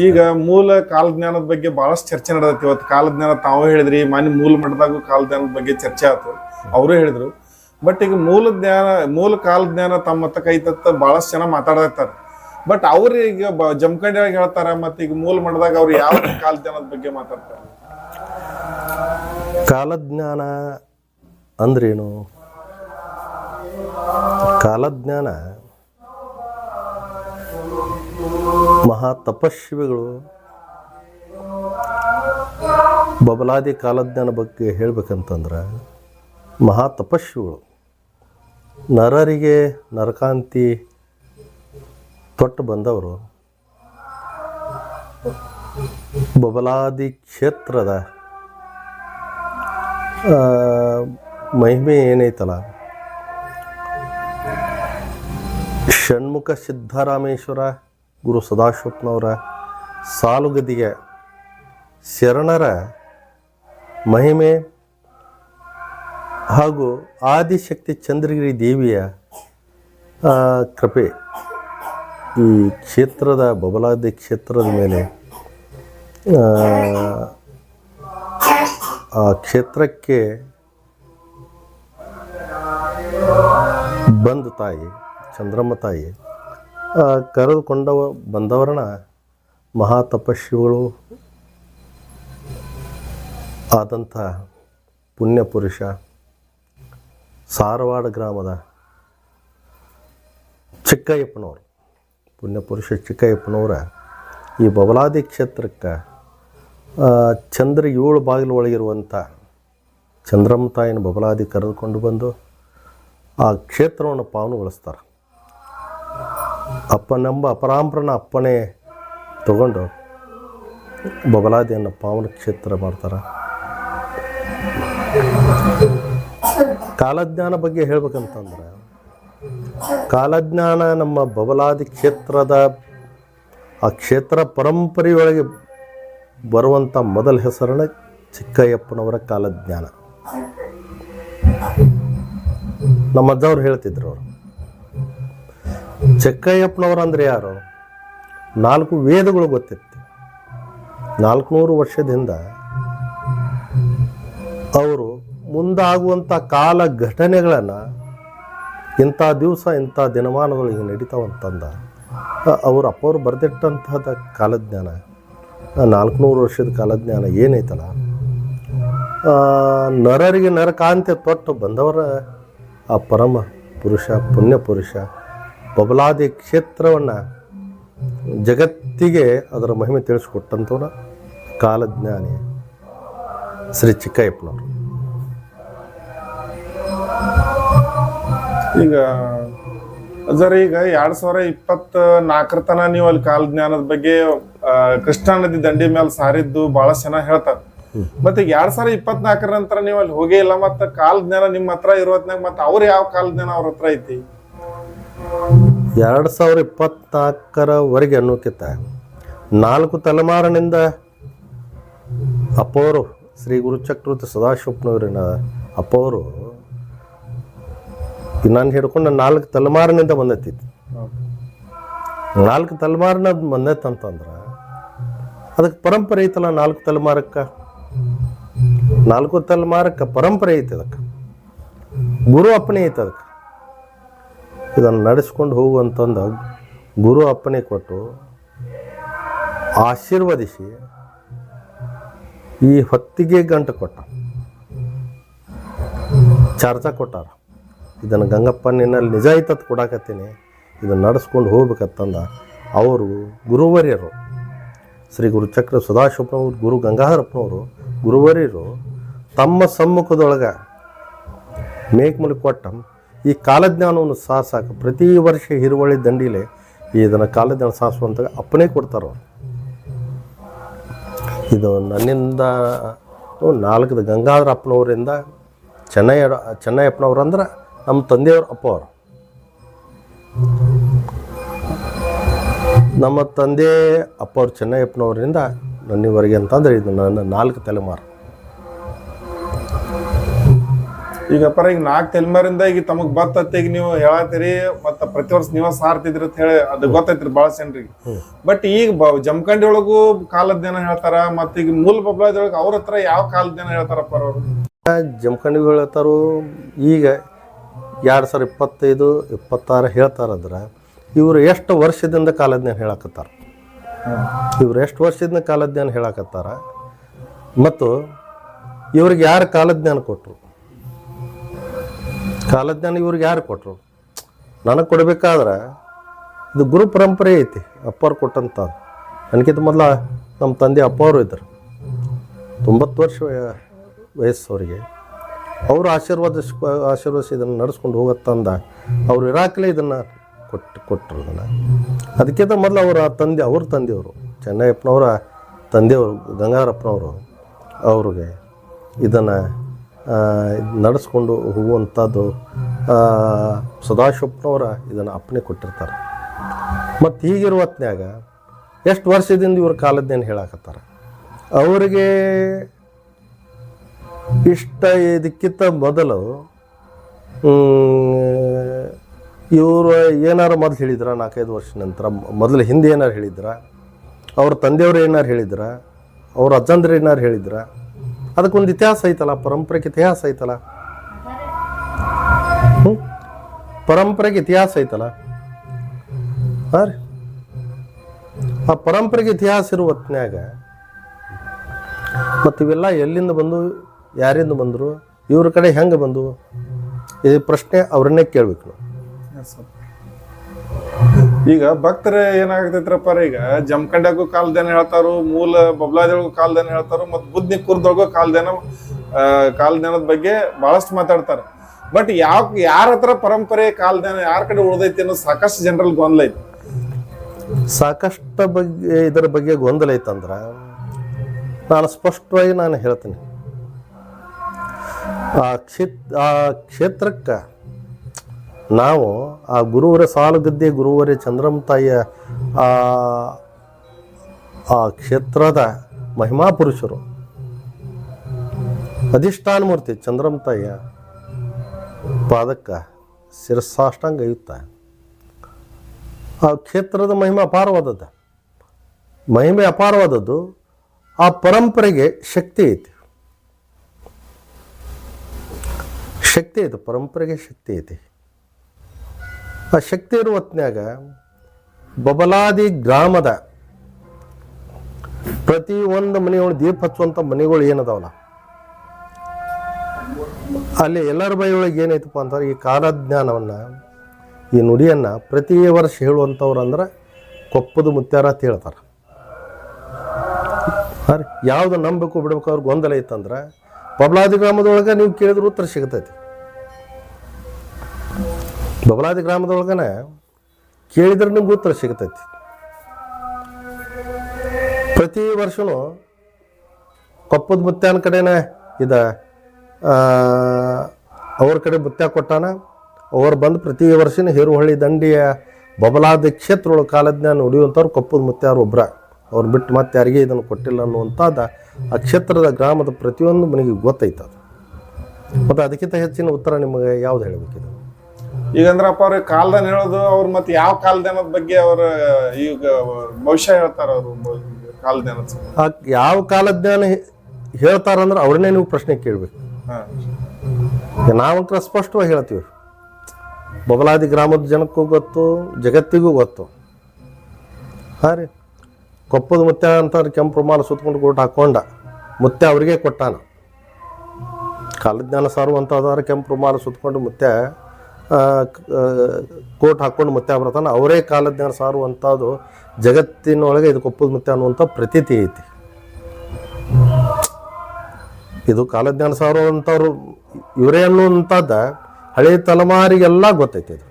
ಈಗ ಮೂಲ ಕಾಲಜ್ಞಾನದ ಬಗ್ಗೆ ಬಹಳಷ್ಟು ಚರ್ಚೆ ನಡೆದೈತಿ. ಇವತ್ತು ಕಾಲಜ್ಞಾನ ತಾವು ಹೇಳಿದ್ರಿ, ಮಾನ್ಯ ಮೂಲ ಮಟ್ಟದಾಗೂ ಕಾಲಜ್ಞಾನದ ಬಗ್ಗೆ ಚರ್ಚೆ ಆಯ್ತು, ಅವರು ಹೇಳಿದ್ರು. ಬಟ್ ಈಗ ಮೂಲ ಕಾಲಜ್ಞಾನ ತಮ್ಮ ಮತ್ತ ಕೈತತ್ತ ಬಹಳಷ್ಟು ಜನ ಮಾತಾಡತ್ತಾರೆ. ಬಟ್ ಅವ್ರು ಈಗ ಜಮಖಂಡಿಯಾಗಿ ಹೇಳ್ತಾರ, ಮತ್ತೆ ಈಗ ಮೂಲ ಮಟ್ಟದಾಗ ಅವ್ರು ಯಾವ ಕಾಲಜ್ಞಾನದ ಬಗ್ಗೆ ಮಾತಾಡ್ತಾರೆ? ಕಾಲಜ್ಞಾನ ಅಂದ್ರೇನು? ಕಾಲಜ್ಞಾನ ಮಹಾ ತಪಸ್ವಿಗಳು ಬಬಲಾದಿ ಕಾಲಜ್ಞಾನ ಬಗ್ಗೆ ಹೇಳ್ಬೇಕಂತಂದ್ರೆ ಮಹಾ ತಪಸ್ವಿಗಳು ನರರಿಗೆ ನರಕಾಂತಿ ತೊಟ್ಟು ಬಂದವರು ಬಬಲಾದಿ ಕ್ಷೇತ್ರದ ಮಹಿಮೆ ಏನೈತಲ್ಲ, ಷಣ್ಮುಖ ಸಿದ್ದರಾಮೇಶ್ವರ ಗುರು ಸದಾಶಿವಪ್ಪನವರ ಸಾಲುಗದಿಗೆ ಶರಣರ ಮಹಿಮೆ ಹಾಗೂ ಆದಿಶಕ್ತಿ ಚಂದ್ರಗಿರಿ ದೇವಿಯ ಕೃಪೆ ಈ ಕ್ಷೇತ್ರದ ಬಬಲಾದಿ ಕ್ಷೇತ್ರದ ಮೇಲೆ, ಆ ಕ್ಷೇತ್ರಕ್ಕೆ ಬಂದ ತಾಯಿ ಚಂದ್ರಮ್ಮ ತಾಯಿ ಕರೆದುಕೊಂಡ ಬಂದವರನ್ನ ಮಹಾ ತಪಸ್ವಿಗಳು ಆದಂಥ ಪುಣ್ಯ ಪುರುಷ ಸಾರವಾಡ ಗ್ರಾಮದ ಚಿಕ್ಕಯ್ಯಪ್ಪನವರು, ಪುಣ್ಯಪುರುಷ ಚಿಕ್ಕಯ್ಯಪ್ಪನವರ ಈ ಬಬಲಾದಿ ಕ್ಷೇತ್ರಕ್ಕೆ ಚಂದ್ರ 7 ಬಾಗಿಲು ಒಳಗಿರುವಂಥ ಚಂದ್ರಮ್ಮ ತಾಯಿನ ಬಬಲಾದಿ ಕರೆದುಕೊಂಡು ಬಂದು ಆ ಕ್ಷೇತ್ರವನ್ನು ಪಾವನಗೊಳಿಸ್ತಾರೆ. ಅಪ್ಪನೆಂಬ ಅಪರಾಂಪರನ ಅಪ್ಪನೇ ತಗೊಂಡು ಬಬಲಾದಿಯನ್ನು ಪಾವನ ಕ್ಷೇತ್ರ ಮಾಡ್ತಾರೆ. ಕಾಲಜ್ಞಾನ ಬಗ್ಗೆ ಹೇಳ್ಬೇಕಂತಂದ್ರೆ, ಕಾಲಜ್ಞಾನ ನಮ್ಮ ಬಬಲಾದಿ ಕ್ಷೇತ್ರದ ಆ ಕ್ಷೇತ್ರ ಪರಂಪರೆಯೊಳಗೆ ಬರುವಂಥ ಮೊದಲ ಹೆಸರನ್ನ ಚಿಕ್ಕಯ್ಯಪ್ಪನವರ ಕಾಲಜ್ಞಾನ. ನಮ್ಮ ಅಜ್ಜವ್ರು ಹೇಳ್ತಿದ್ರು, ಅವರು ಚಿಕ್ಕಯ್ಯಪ್ಪನವರು ಅಂದರೆ ಯಾರು? 4 ವೇದಗಳು ಗೊತ್ತಿತ್ತು. 400 ವರ್ಷದಿಂದ ಅವರು ಮುಂದಾಗುವಂಥ ಕಾಲ ಘಟನೆಗಳನ್ನು ಇಂಥ ದಿವಸ ಇಂಥ ದಿನಮಾನಗಳಿಗೆ ನಡೀತಾವಂತಂದ ಅವರು ಅಪ್ಪವ್ರು ಬರೆದಿಟ್ಟಂತಹದ ಕಾಲಜ್ಞಾನ, 400 ವರ್ಷದ ಕಾಲಜ್ಞಾನ ಏನೈತಲ್ಲ, ನರರಿಗೆ ನರಕಾಂತಿ ತೊಟ್ಟು ಬಂದವರ ಆ ಪರಮ ಪುರುಷ ಪುಣ್ಯ ಪುರುಷ ಬಬಲಾದಿ ಕ್ಷೇತ್ರವನ್ನು ಜಗತ್ತಿಗೆ ಅದರ ಮಹಿಮೆ ತಿಳಿಸ್ಕೊಟ್ಟಂಥವ್ರ ಕಾಲಜ್ಞಾನಿ ಶ್ರೀ ಚಿಕ್ಕಯ್ಯಪ್ಪನವರು. ಈಗ ಸರ್, ಈಗ 2024 ತನ ನೀವು ಅಲ್ಲಿ ಕಾಲಜ್ಞಾನದ ಬಗ್ಗೆ ಕೃಷ್ಣಾ ನದಿ ದಂಡಿ ಮೇಲೆ ಸಾರಿದ್ದು ಬಹಳ ಚೆನ್ನಾಗಿ ಹೇಳ್ತಾರೆ. ಮತ್ತೆ 2024 ನಂತರ ನೀವು ಅಲ್ಲಿ ಹೋಗೇ ಇಲ್ಲ, ಮತ್ತೆ ಕಾಲಜ್ಞಾನ ನಿಮ್ಮ ಹತ್ರ ಇರೋತ್ನಾಗ ಮತ್ತೆ ಅವ್ರು ಯಾವ ಕಾಲಜ್ಞಾನ ಅವ್ರ ಹತ್ರ ಐತಿ? 2024ವರೆಗೆ ಅನ್ನೋಕ್ಕಿಂತ 4 ತಲೆಮಾರಿನಿಂದ ಅಪ್ಪವರು ಶ್ರೀ ಗುರುಚಕ್ರವರ್ತಿ ಸದಾಶಿವಪ್ಪನವರಿನ ಅಪ್ಪವರು ನಾನು ಹಿಡ್ಕೊಂಡು 4 ತಲೆಮಾರಿನಿಂದ ಬಂದೈತಿತ್ತು. 4 ತಲೆಮಾರಿನ ಬಂದೈತಂತಂದ್ರೆ ಅದಕ್ಕೆ ಪರಂಪರೆ ಐತಲ್ಲ. 4 ತಲೆಮಾರಕ್ಕೆ 4 ತಲೆಮಾರಕ್ಕೆ ಪರಂಪರೆ ಐತೆ, ಅದಕ್ಕೆ ಗುರು ಅಪ್ಪಣೆ ಐತೆ. ಅದಕ್ಕೆ ಇದನ್ನು ನಡೆಸ್ಕೊಂಡು ಹೋಗುವಂತಂದು ಗುರು ಅಪ್ಪಣೆ ಕೊಟ್ಟು ಆಶೀರ್ವದಿಸಿ ಈ ಹೊತ್ತಿಗೆ ಗಂಟು ಕೊಟ್ಟ, ಚಾರ್ಜ ಕೊಟ್ಟಾರ. ಇದನ್ನು ಗಂಗಪ್ಪ ನಿನ್ನಲ್ಲಿ ನಿಜ ಐತತ್ ಕೊಡಾಕತ್ತೀನಿ, ಇದನ್ನು ನಡೆಸ್ಕೊಂಡು ಹೋಗ್ಬೇಕಂತಂದ ಅವರು ಗುರುವರ್ಯರು ಶ್ರೀ ಗುರುಚಕ್ರ ಸದಾಶಿವಪ್ಪನವರು, ಗುರು ಗಂಗಾಧರಪ್ಪನವರು ಗುರುವರ್ಯರು ತಮ್ಮ ಸಮ್ಮುಖದೊಳಗೆ ಮೇಕ್ಮಲಿ ಕೊಟ್ಟ ಈ ಕಾಲಜ್ಞಾನವನ್ನು ಸಾಸಾಕ ಪ್ರತಿ ವರ್ಷ ಹಿರುವಳ್ಳಿ ದಂಡಿಲೆ ಇದನ್ನು ಕಾಲಜ್ಞಾನ ಸಾಸುವಂತ ಅಪ್ಪನೇ ಕೊಡ್ತಾರ. ಇದು ನನ್ನಿಂದ 4 ಗಂಗಾಧರ ಅಪ್ಪನವರಿಂದ ಚೆನ್ನಯ್ಯಪ್ಪನವ್ರು ಅಂದ್ರೆ ನಮ್ಮ ತಂದೆಯವ್ರ ಅಪ್ಪ ಅವರು. ನಮ್ಮ ತಂದೆ ಅಪ್ಪ ಅವ್ರು ಚೆನ್ನಯ್ಯಪ್ಪನವರಿಂದ ನನ್ನಿವರೆಗೆ ಅಂತಂದರೆ ಇದು ನನ್ನ 4 ತಲೆಮಾರು. ಈಗ ಅಪ್ಪಾರ ಈಗ 4 ತಲೆಮಾರಿಂದ ಈಗ ತಮಗ್ ಬರ್ತತ್ತೆ ಈಗ ನೀವು ಹೇಳತ್ತೀರಿ ಮತ್ತ ಪ್ರತಿ ವರ್ಷ ನೀವ ಸಾರ್ತಿದ್ರಿ ಅಂತ ಹೇಳಿ ಅದು ಗೊತ್ತೈತ್ರಿ ಬಹಳ ಜನರಿಗೆ. ಬಟ್ ಈಗ ಜಮಖಂಡಿ ಒಳಗೂ ಕಾಲಜ್ಞಾನ ಹೇಳ್ತಾರ, ಮತ್ತ ಈಗ ಮೂಲ ಬಬ್ಲಾದೊಳಗ ಅವ್ರ ಹತ್ರ ಯಾವ ಕಾಲಜ್ಞಾನ ಹೇಳ್ತಾರಪ್ಪ ಅವ್ರು? ಜಮಖಂಡಿ ಹೇಳ್ತಾರು ಈಗ 2025 26 ಹೇಳ್ತಾರಂದ್ರೆ ಇವರು ಎಷ್ಟು ವರ್ಷದಿಂದ ಕಾಲಜ್ಞಾನ ಹೇಳಕತ್ತಾರ, ಇವ್ರು ಎಷ್ಟು ವರ್ಷದಿಂದ ಕಾಲಜ್ಞಾನ ಹೇಳಕತ್ತಾರ ಮತ್ತು ಇವ್ರಿಗೆ ಯಾರು ಕಾಲಜ್ಞಾನ ಕೊಟ್ಟರು, ಕಾಲಜ್ಞಾನ ಇವ್ರಿಗೆ ಯಾರು ಕೊಟ್ಟರು? ನನಗೆ ಕೊಡಬೇಕಾದ್ರೆ ಇದು ಗುರು ಪರಂಪರೆ ಐತಿ, ಅಪ್ಪವ್ರು ಕೊಟ್ಟಂಥದ್ದು. ನನಗಿಂತ ಮೊದಲ ನಮ್ಮ ತಂದೆ ಅಪ್ಪವರು ಇದ್ದರು, 90 ವರ್ಷ ವಯಸ್ಸವರಿಗೆ. ಅವರು ಆಶೀರ್ವಾದಿಸಿ ಇದನ್ನು ನಡೆಸ್ಕೊಂಡು ಹೋಗತ್ತಂದ ಅವ್ರು ಇರಾಕಲೇ ಇದನ್ನು ಕೊಟ್ಟರು ಅದನ್ನು. ಅದಕ್ಕಿಂತ ಮೊದಲು ಅವ್ರ ತಂದೆಯವರು ಚೆನ್ನಯ್ಯಪ್ಪನವರ ತಂದೆಯವರು ಗಂಗಾರಪ್ಪನವರು ಅವ್ರಿಗೆ ಇದನ್ನು ನಡೆಸ್ಕೊಂಡು ಹೋಗುವಂಥದ್ದು ಸದಾಶಿವಪ್ಪನವರ ಇದನ್ನು ಅಪ್ಪಣೆ ಕೊಟ್ಟಿರ್ತಾರೆ. ಮತ್ತು ಹೀಗಿರುವ ಹೊತ್ನ್ಯಾಗ ಎಷ್ಟು ವರ್ಷದಿಂದ ಇವ್ರ ಕಾಲದ್ದೇನು ಹೇಳಕತ್ತಾರ, ಅವರಿಗೆ ಇಷ್ಟ ಇದಕ್ಕಿಂತ ಮೊದಲು ಇವರು ಏನಾರು ಮೊದಲು ಹೇಳಿದ್ರ 4-5 ವರ್ಷ ನಂತರ ಮೊದಲು ಹಿಂದೆ ಏನಾರು ಹೇಳಿದ್ರ, ಅವ್ರ ತಂದೆಯವರು ಏನಾರು ಹೇಳಿದ್ರ, ಅವ್ರ ಅಜ್ಜಂದ್ರೆ ಏನಾರು ಹೇಳಿದ್ರ, ಅದಕ್ಕೊಂದು ಇತಿಹಾಸ ಐತಲ್ಲ, ಪರಂಪರೆಗೆ ಇತಿಹಾಸ ಐತಲ್ಲ, ಪರಂಪರೆಗೆ ಇತಿಹಾಸ ಐತಲ್ಲ. ಹಾಂ ರೀ, ಆ ಪರಂಪರೆಗೆ ಇತಿಹಾಸ ಇರುವ ಹೊತ್ನ್ಯಾಗ ಮತ್ತು ಇವೆಲ್ಲ ಎಲ್ಲಿಂದ ಬಂದು, ಯಾರಿಂದ ಬಂದರು, ಇವ್ರ ಕಡೆ ಹೆಂಗೆ ಬಂದು, ಈ ಪ್ರಶ್ನೆ ಅವ್ರನ್ನೇ ಕೇಳ್ಬೇಕು ನಾವು. ಈಗ ಭಕ್ತರ ಏನಾಗತೈತ್ರಪ್ಪ, ಈಗ ಜಮಖಂಡ್ಯಾಗೂ ಕಾಲದಾನ ಹೇಳ್ತಾರು, ಮೂಲ ಬಬ್ಲಾದೊಳಗೂ ಕಾಲದಾನ ಹೇಳ್ತಾರು, ಮತ್ತು ಬುದ್ಧಿ ಕುರ್ದೊಳಗೂ ಕಾಲದಾನದ ಬಗ್ಗೆ ಬಹಳಷ್ಟು ಮಾತಾಡ್ತಾರೆ. ಬಟ್ ಯಾರ ಹತ್ರ ಪರಂಪರೆ ಕಾಲದಾನ ಯಾರ ಕಡೆ ಉಳ್ದೈತಿ ಅನ್ನೋ ಸಾಕಷ್ಟು ಜನರಲ್ಲಿ ಗೊಂದಲ ಐತಿ. ಸಾಕಷ್ಟು ಬಗ್ಗೆ ಇದರ ಬಗ್ಗೆ ಗೊಂದಲ ಐತಂದ್ರೆ ನಾನು ಸ್ಪಷ್ಟವಾಗಿ ನಾನು ಹೇಳ್ತೀನಿ, ಆ ಕ್ಷೇತ್ರಕ್ಕೆ ನಾವು ಆ ಗುರುವರ ಸಾಲುಗದ್ದೆ ಗುರುವರೇ ಚಂದ್ರಮ್ಮ ತಾಯಿಯ ಆ ಕ್ಷೇತ್ರದ ಮಹಿಮಾ ಪುರುಷರು, ಅಧಿಷ್ಠಾನ ಮೂರ್ತಿ ಚಂದ್ರಮ್ಮ ತಾಯಿಯ ಪಾದಕ್ಕೆ ಶಿರಸಾಷ್ಟಾಂಗ ಇತ್ತ. ಆ ಕ್ಷೇತ್ರದ ಮಹಿಮೆ ಅಪಾರವಾದದ್ದು, ಮಹಿಮೆ ಅಪಾರವಾದದ್ದು. ಆ ಪರಂಪರೆಗೆ ಶಕ್ತಿ ಐತಿ, ಶಕ್ತಿ ಐತಿ, ಪರಂಪರೆಗೆ ಶಕ್ತಿ ಐತಿ. ಆ ಶಕ್ತಿ ಇರುವ ಹೊತ್ನ್ಯಾಗ ಬಬಲಾದಿ ಗ್ರಾಮದ ಪ್ರತಿ ಒಂದು ಮನೆಯೊಳಗೆ ದೀಪ ಹಚ್ಚುವಂಥ ಮನೆಗಳು ಏನದಾವಲ್ಲ, ಅಲ್ಲಿ ಎಲ್ಲರ ಬಾಯಿಯೊಳಗೆ ಏನೈತಪ್ಪ ಅಂತಾರೆ, ಈ ಕಾಲಜ್ಞಾನವನ್ನು, ಈ ನುಡಿಯನ್ನು ಪ್ರತಿ ವರ್ಷ ಹೇಳುವಂಥವ್ರು ಅಂದ್ರೆ ಕೊಪ್ಪದ ಮುತ್ಯಾರ ಅಂತ ಹೇಳ್ತಾರೆ. ಯಾವುದು ನಂಬಬೇಕು ಬಿಡ್ಬೇಕು ಅವ್ರಿಗೆ ಗೊಂದಲ ಐತಂದ್ರೆ ಬಬಲಾದಿ ಗ್ರಾಮದೊಳಗೆ ನೀವು ಕೇಳಿದ್ರೆ ಉತ್ತರ ಸಿಗ್ತೈತಿ. ಬಬಲಾದಿ ಗ್ರಾಮದೊಳಗನ ಕೇಳಿದ್ರೆ ನಿಮ್ಗೆ ಉತ್ತರ ಸಿಗ್ತೈತಿ. ಪ್ರತಿ ವರ್ಷನೂ ಕೊಪ್ಪದ ಮುತ್ಯಾನ ಕಡೆನೇ ಅವ್ರ ಕಡೆ ಮುತ್ಯ ಕೊಟ್ಟಾನ. ಅವ್ರು ಬಂದು ಪ್ರತಿ ವರ್ಷನ ಹೇರುಹಳ್ಳಿ ದಂಡಿಯ ಬಬಲಾದಿ ಕ್ಷೇತ್ರೊಳಗೆ ಕಾಲಜ್ಞಾನ ನುಡಿಯುವಂಥವ್ರು ಕೊಪ್ಪದ ಮುತ್ಯಾರು ಒಬ್ಬರ, ಅವ್ರು ಬಿಟ್ಟು ಮತ್ತೆ ಯಾರಿಗೆ ಇದನ್ನು ಕೊಟ್ಟಿಲ್ಲ ಅನ್ನುವಂಥದ್ದು ಆ ಕ್ಷೇತ್ರದ ಗ್ರಾಮದ ಪ್ರತಿಯೊಂದು ಮನೆಗೆ ಗೊತ್ತೈತದು. ಮತ್ತು ಅದಕ್ಕಿಂತ ಹೆಚ್ಚಿನ ಉತ್ತರ ನಿಮಗೆ ಯಾವ್ದು ಹೇಳಬೇಕಿದೆ? ಈಗಂದ್ರಪ್ಪ ಅವ್ರಿಗೆ ಕಾಲದಾನ ಹೇಳೋದು, ಅವ್ರು ಮತ್ತೆ ಯಾವ ಕಾಲದಾನದ ಬಗ್ಗೆ ಅವ್ರ ಈಗ ಭವಿಷ್ಯ ಹೇಳ್ತಾರ, ಅವರು ಕಾಲದಾನ ಯಾವ ಕಾಲಜ್ಞಾನ ಹೇಳ್ತಾರಂದ್ರೆ ಅವ್ರನ್ನೇ ನೀವು ಪ್ರಶ್ನೆ ಕೇಳಬೇಕು. ನಾವಂಕರ ಸ್ಪಷ್ಟವಾಗಿ ಹೇಳ್ತೀವಿ, ಬಬಲಾದಿ ಗ್ರಾಮದ ಜನಕ್ಕೂ ಗೊತ್ತು, ಜಗತ್ತಿಗೂ ಗೊತ್ತು. ಹಾಂ ರೀ, ಕೊಪ್ಪದ ಮುತ್ಯ ಅಂತ ಕೆಂಪು ರುಮಾಲ ಸುತ್ಕೊಂಡು ಕೋಟ್ ಹಾಕೊಂಡ ಮುತ್ಯ ಅವ್ರಿಗೆ ಕೊಟ್ಟಾನ. ಕಾಲಜ್ಞಾನ ಸಾರುವಂಥವ್ರು ಕೆಂಪು ರುಮಾಲ ಸುತ್ಕೊಂಡು ಮುತ್ಯ ಕೋಟ್ ಹಾಕ್ಕೊಂಡು ಮುತ್ಯ ಬರ್ತಾನೆ, ಅವರೇ ಕಾಲಜ್ಞಾನ ಸಾರುವಂಥದ್ದು ಜಗತ್ತಿನೊಳಗೆ ಇದು ಕೊಪ್ಪದ ಮುತ್ಯ ಅನ್ನುವಂಥ ಪ್ರತೀತಿ ಐತಿ. ಇದು ಕಾಲಜ್ಞಾನ ಸಾರುವಂಥವ್ರು ಇವರೇ ಅನ್ನುವಂಥದ್ದು ಹಳೆ ತಲೆಮಾರಿಗೆಲ್ಲ ಗೊತ್ತೈತಿ. ಇದು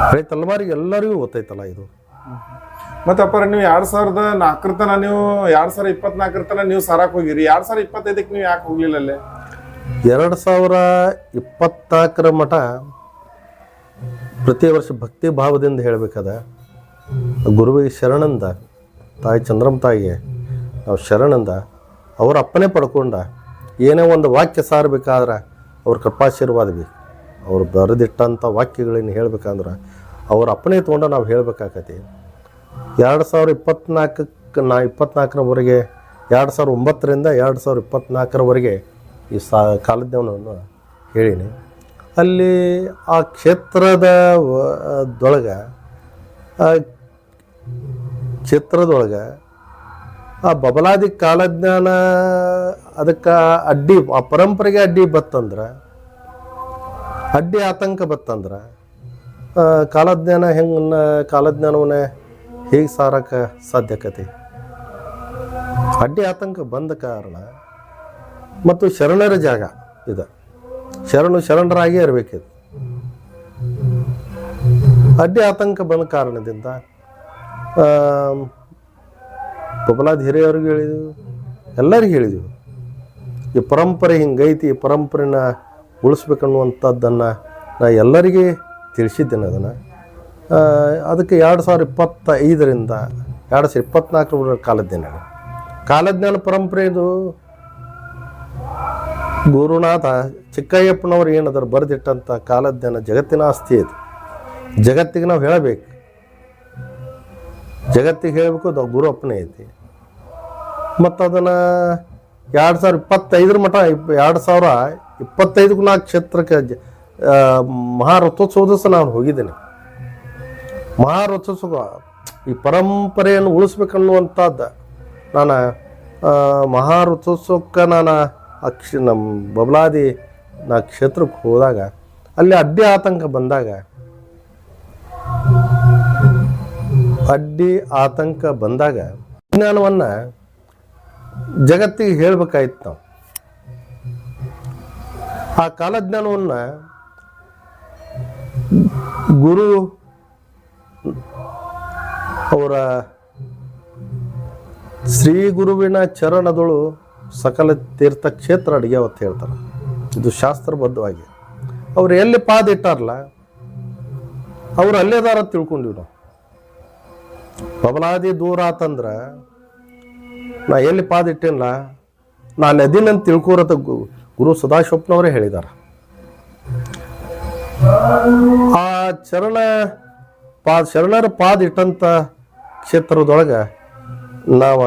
ಹಳೆ ತಲೆಮಾರಿಗೆ ಎಲ್ಲರಿಗೂ ಗೊತ್ತೈತಲ್ಲ ಇದು. ಮತ್ತಪ್ಪ ನೀವು 2004 ತನ ನೀವು 2024 ತನ ನೀವು ಸಾರಾಕ್ ಹೋಗಿರಿ, 2025ಕ್ಕೆ ನೀವು ಯಾಕೆ ಹೋಗ್ಲಿಲ್ಲ ಅಲ್ಲೇ? 2024 ಮಠ ಪ್ರತಿ ವರ್ಷ ಭಕ್ತಿ ಭಾವದಿಂದ ಹೇಳಬೇಕಾದ ಗುರುವಿಗೆ ಶರಣಂದ, ತಾಯಿ ಚಂದ್ರಮ್ಮ ತಾಯಿಗೆ ನಾವು ಶರಣಂದ ಅವ್ರ ಅಪ್ಪನೇ ಪಡ್ಕೊಂಡ ಏನೇ ಒಂದು ವಾಕ್ಯ ಸಾರಬೇಕಾದ್ರೆ ಅವ್ರ ಕೃಪಾಶೀರ್ವಾದ ಬೇಕು. ಅವ್ರು ಬರೆದಿಟ್ಟಂಥ ವಾಕ್ಯಗಳನ್ನ ಹೇಳ್ಬೇಕಂದ್ರೆ ಅವ್ರ ಅಪ್ಪನೇ ತೊಗೊಂಡು ನಾವು ಹೇಳಬೇಕಾಗತ್ತೆ. 2024ರವರೆಗೆ 2009ರಿಂದ 2024ರವರೆಗೆ ಈ ಕಾಲಜ್ಞಾನವನ್ನು ಹೇಳೀನಿ. ಅಲ್ಲಿ ಆ ಕ್ಷೇತ್ರದೊಳಗೆ ಆ ಬಬಲಾದಿ ಕಾಲಜ್ಞಾನ ಅದಕ್ಕೆ ಅಡ್ಡಿ, ಆ ಪರಂಪರೆಗೆ ಅಡ್ಡಿ ಬತ್ತಂದ್ರೆ, ಅಡ್ಡಿ ಆತಂಕ ಬತ್ತಂದ್ರೆ ಕಾಲಜ್ಞಾನವನ್ನ ಹೇಗೆ ಸಾರಕ್ಕೆ ಸಾಧ್ಯಕತೆ? ಅಡ್ಡಿ ಆತಂಕ ಬಂದ ಕಾರಣ ಮತ್ತು ಶರಣರ ಜಾಗ ಇದು, ಶರಣರಾಗೇ ಇರಬೇಕಿದು. ಅಡ್ಡಿ ಆತಂಕ ಬಂದ ಕಾರಣದಿಂದ ಬಬಲಾದಿ ಹಿರಿಯವ್ರಿಗೆ ಹೇಳಿದೆವು, ಎಲ್ಲರಿಗೂ ಹೇಳಿದೆವು, ಈ ಪರಂಪರೆ ಹಿಂಗೈತಿ, ಈ ಪರಂಪರೆನ ಉಳಿಸ್ಬೇಕನ್ನುವಂಥದ್ದನ್ನು ನಾ ಎಲ್ಲರಿಗೆ ತಿಳಿಸಿದ್ದೇನೆ. ಅದನ್ನು ಅದಕ್ಕೆ 2025ರಿಂದ 2024 ಕಾಲಜ್ಞಾನ ಪರಂಪರೆ ಇದು. ಗುರುನಾಥ ಚಿಕ್ಕಯ್ಯಪ್ಪನವ್ರು ಏನದಾರು ಬರೆದಿಟ್ಟಂಥ ಕಾಲಜ್ಞಾನ ಜಗತ್ತಿನ ಆಸ್ತಿ ಇದು. ಜಗತ್ತಿಗೆ ನಾವು ಹೇಳಬೇಕು, ಜಗತ್ತಿಗೆ ಹೇಳಬೇಕು, ಅದು ಗುರು ಅಪ್ಪನೇ ಐತಿ. ಮತ್ತು ಅದನ್ನು 2025 ಮಟ್ಟ 2025ಕ್ಕೂ ನಾ ಕ್ಷೇತ್ರಕ್ಕೆ ಮಹಾರಥೋತ್ಸವದ ಸಹ ನಾನು ಹೋಗಿದ್ದೇನೆ. ಮಹಾರಥೋತ್ಸವ ಈ ಪರಂಪರೆಯನ್ನು ಉಳಿಸ್ಬೇಕನ್ನುವಂಥದ್ದು ನಾನು ಮಹಾರಥೋತ್ಸವಕ್ಕೆ ನಾನು ನಮ್ಮ ಬಬಲಾದಿ ನಾ ಕ್ಷೇತ್ರಕ್ಕೆ ಹೋದಾಗ ಅಲ್ಲಿ ಅಡ್ಡಿ ಆತಂಕ ಬಂದಾಗ ವಿಜ್ಞಾನವನ್ನು ಜಗತ್ತಿಗೆ ಹೇಳಬೇಕಾಯ್ತು. ನಾವು ಆ ಕಾಲಜ್ಞಾನವನ್ನು ಗುರು ಅವರ ಶ್ರೀ ಗುರುವಿನ ಚರಣದಳು ಸಕಲ ತೀರ್ಥ ಕ್ಷೇತ್ರ ಅಡಿಗೆ ಅವತ್ತು ಹೇಳ್ತಾರೆ. ಇದು ಶಾಸ್ತ್ರಬದ್ಧವಾಗಿ ಅವ್ರು ಎಲ್ಲಿ ಪಾದ ಇಟ್ಟಾರಲ್ಲ ಅವ್ರು ಅಲ್ಲೇದಾರ ತಿಳ್ಕೊಂಡಿವಿ ನಾವು. ಬಬಲಾದಿ ದೂರ ಆತಂದ್ರೆ ನಾ ಎಲ್ಲಿ ಪಾದ ಇಟ್ಟೇನಲ್ಲ ನಾನು ನದಿನಂತ ತಿಳ್ಕೊರತ ಗುರು ಸದಾಶಿವಪ್ಪನವರೇ ಹೇಳಿದ್ದಾರೆ. ಆ ಶರಣರ ಪಾದ ಇಟ್ಟಂಥ ಕ್ಷೇತ್ರದೊಳಗೆ ನಾವು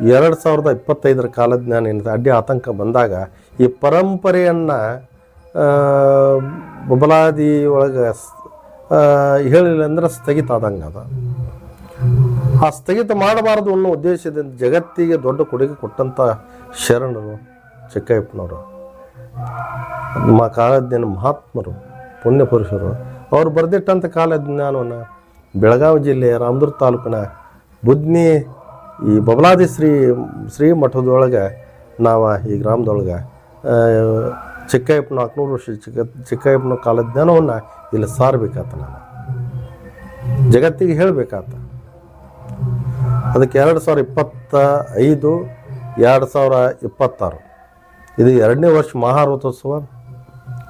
2025 ಕಾಲಜ್ಞಾನ ಏನಿದೆ ಅಡ್ಡಿ ಆತಂಕ ಬಂದಾಗ ಈ ಪರಂಪರೆಯನ್ನು ಬಬಲಾದಿ ಒಳಗೆ ಹೇಳಿಲ್ಲ ಅಂದ್ರೆ ಸ್ಥಗಿತ ಆದಂಗೆ ಅದ. ಆ ಸ್ಥಗಿತ ಮಾಡಬಾರದು ಅನ್ನೋ ಉದ್ದೇಶದಿಂದ ಜಗತ್ತಿಗೆ ದೊಡ್ಡ ಕೊಡುಗೆ ಕೊಟ್ಟಂಥ ಶರಣರು ಚಿಕ್ಕಯ್ಯಪ್ಪನವರು, ಕಾಲಜ್ಞಾನ ಮಹಾತ್ಮರು, ಪುಣ್ಯಪುರುಷರು. ಅವರು ಬರೆದಿಟ್ಟಂಥ ಕಾಲಜ್ಞಾನವನ್ನು ಬೆಳಗಾವಿ ಜಿಲ್ಲೆಯ ರಾಮದುರ್ಗ ತಾಲೂಕಿನ ಬುದ್ನಿ ಈ ಬಬಲಾದಿ ಶ್ರೀ ಮಠದೊಳಗೆ ನಾವು ಈ ಗ್ರಾಮದೊಳಗೆ ಚಿಕ್ಕಯ್ಯಪ್ಪನ 400 ವರ್ಷ ಚಿಕ್ಕಯ್ಯಪ್ಪನ ಕಾಲಜ್ಞಾನವನ್ನು ಇಲ್ಲಿ ಸಾರಬೇಕಾತ, ನಾನು ಜಗತ್ತಿಗೆ ಹೇಳಬೇಕಾತ. ಅದಕ್ಕೆ 2025 2026 ಇದು 2ನೇ ವರ್ಷ ಮಹಾರಥೋತ್ಸವ.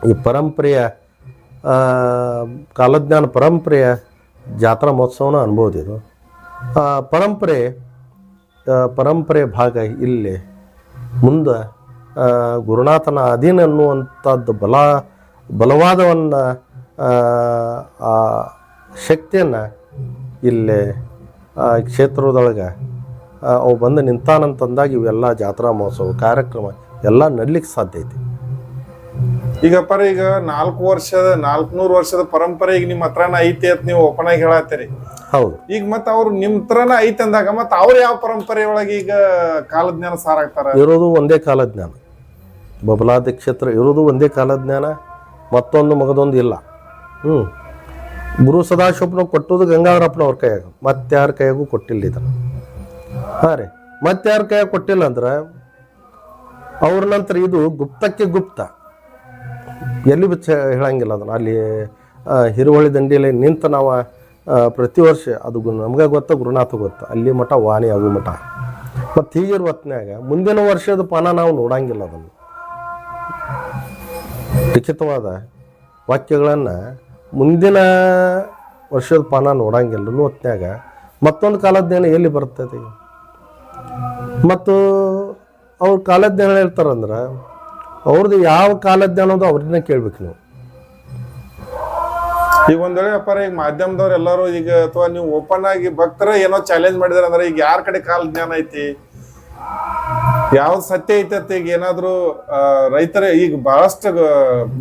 ಈ ಪರಂಪರೆಯ ಕಾಲಜ್ಞಾನ ಪರಂಪರೆಯ ಜಾತ್ರಾ ಮಹೋತ್ಸವನ ಅನ್ಬೋದು. ಇದು ಪರಂಪರೆ ಭಾಗ ಇಲ್ಲಿ ಮುಂದೆ ಗುರುನಾಥನ ಅಧೀನ ಅನ್ನುವಂಥದ್ದು ಬಲವಾದವನ್ನು ಆ ಶಕ್ತಿಯನ್ನು ಇಲ್ಲಿ ಕ್ಷೇತ್ರದೊಳಗೆ ಅವು ಬಂದು ನಿಂತಾನಂತಂದಾಗ ಇವೆಲ್ಲ ಜಾತ್ರಾ ಮಹೋತ್ಸವ ಕಾರ್ಯಕ್ರಮ ಎಲ್ಲ ನಡಲಿಕ್ಕೆ ಸಾಧ್ಯ ಐತಿ. ಈಗ 400 ವರ್ಷದ ಪರಂಪರೆ ಈಗ ನಿಮ್ಮ ಹತ್ರನ ಐತಿ ಅಂತ ನೀವು ಓಪನ್ ಆಗಿ ಹೇಳತ್ತೀರಿ. ಹೌದು. ಈಗ ಮತ್ತೆ ಅವ್ರು ನಿಮ್ಮ ಹತ್ರನ ಐತಿ ಅಂದಾಗ ಮತ್ತೆ ಅವ್ರು ಯಾವ ಪರಂಪರೆ ಒಳಗೆ ಈಗ ಕಾಲಜ್ಞಾನ ಸಾರಾಗ್ತಾರ? ಇರೋದು ಒಂದೇ ಕಾಲಜ್ಞಾನ, ಬಬಲಾದಿ ಕ್ಷೇತ್ರ ಇರೋದು ಒಂದೇ ಕಾಲಜ್ಞಾನ, ಮತ್ತೊಂದು ಮಗದೊಂದು ಇಲ್ಲ. ಗುರು ಸದಾಶಿವಪ್ಪನ ಕೊಟ್ಟೋದು ಗಂಗಾಧರಪ್ಪನವ್ರ ಕೈಯಾಗ, ಮತ್ತಾರ ಕೈಯಾಗೂ ಕೊಟ್ಟಿಲ್ಲ ಇದನ್ನು. ಹಾಂ ರೀ, ಮತ್ತಾರ ಕೈಯಾಗ ಕೊಟ್ಟಿಲ್ಲ ಅಂದ್ರೆ ಅವ್ರ ನಂತರ ಇದು ಗುಪ್ತಕ್ಕೆ ಗುಪ್ತ, ಎಲ್ಲಿ ಹೇಳಂಗಿಲ್ಲ ಅದನ್ನು. ಅಲ್ಲಿ ಹಿರುವಳ್ಳಿ ದಂಡಿಯಲ್ಲಿ ನಿಂತು ನಾವು ಪ್ರತಿ ವರ್ಷ ಅದು ನಮ್ಗೆ ಗೊತ್ತ, ಗುರುನಾಥ ಗೊತ್ತ, ಅಲ್ಲಿ ಮಠ ವಾಣಿ ಆಗು ಮಠ. ಮತ್ತು ಹೀಗಿರುವ ಹೊತ್ನ್ಯಾಗ ಮುಂದಿನ ವರ್ಷದ ಪಾನ ನಾವು ನೋಡಂಗಿಲ್ಲ. ಅದನ್ನು ಲಿಖಿತವಾದ ವಾಕ್ಯಗಳನ್ನು ಮುಂದಿನ ವರ್ಷದ ಪಾನ ನೋಡಂಗಿಲ್ಲ ಹೊತ್ನ್ಯಾಗ ಮತ್ತೊಂದು ಕಾಲಜ್ಞಾನ ಎಲ್ಲಿ ಬರ್ತದೆ? ಮತ್ತು ಅವ್ರ ಕಾಲಜ್ಞಾನ ಹೇಳ್ತಾರಂದ್ರೆ ಅವ್ರದ್ದು ಯಾವ ಕಾಲಜ್ಞಾನ ಅನ್ನೋದು ಅವ್ರನ್ನ ಕೇಳ್ಬೇಕು ನೀವು. ಈಗ ಒಂದ್ ವೇಳೆ ಅಪ್ಪಾರ ಈಗ ಮಾಧ್ಯಮದವ್ರು ಎಲ್ಲರೂ ಈಗ ಅಥವಾ ನೀವು ಓಪನ್ ಆಗಿ ಭಕ್ತರ ಏನೋ ಚಾಲೆಂಜ್ ಮಾಡಿದಾರೆ ಅಂದ್ರೆ ಈಗ ಯಾರ ಕಡೆ ಕಾಲ ಜ್ಞಾನ ಐತಿ, ಯಾವ್ದು ಸತ್ಯ ಐತಿ ಈಗ ಏನಾದ್ರು ರೈತರ ಈಗ ಬಹಳಷ್ಟು